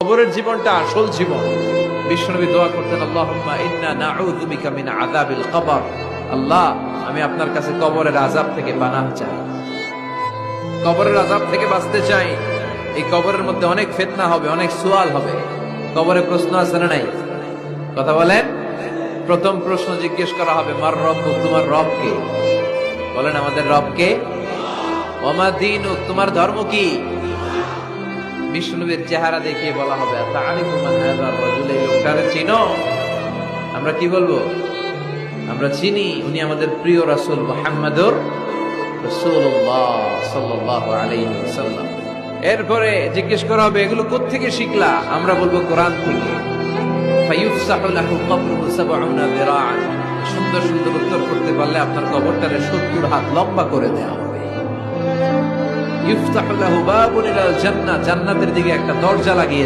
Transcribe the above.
কবরের জীবনটা আসল জীবন। বিশ্বনবী দোয়া করতেন, আল্লাহুম্মা ইন্না নাউযু বিকা মিন আযাবিল কবর। আল্লাহ, আমি আপনার কাছে কবরের আযাব থেকে পানাহ চাই, কবরের আযাব থেকে বাঁচতে চাই। এই কবরের মধ্যে অনেক ফিতনা হবে, অনেক সুয়াল হবে। কবরে প্রশ্ন আছে না নাই? কথা বলেন। প্রথম প্রশ্ন জিজ্ঞেস করা হবে, মার রব্বুক, তোমার রব কে? বলেন, আমাদের রব কে? ওয়া মা দীনুক, তোমার ধর্ম কি? বিষ্ণুনবীর চেহারা দেখিয়ে বলা হবে, তাআরিফু মান হাযার রাজুল, এই লোকটারে চিনো? আমরা কি বলবো? আমরা চিনি, উনি আমাদের প্রিয় রাসূল মুহাম্মদুর রাসূলুল্লাহ সাল্লাল্লাহু আলাইহি ওয়াসাল্লাম। এরপরে জিজ্ঞেস করা হবে, এগুলো কোত্থেকে শিখলা? আমরা বলবো, কোরআন থেকে। ফায়ুফসাহু লাহু কবরুহু ৭০ যিরাআন। সুন্দর সুন্দর উত্তর করতে পারলে আপনার কবরটারে ৭০ হাত লম্বা করে দেওয়া হবে। ইফতাহু লাহু বাবুন ইলাল জান্নাহ, জান্নাতের দিকে একটা দরজা লাগিয়ে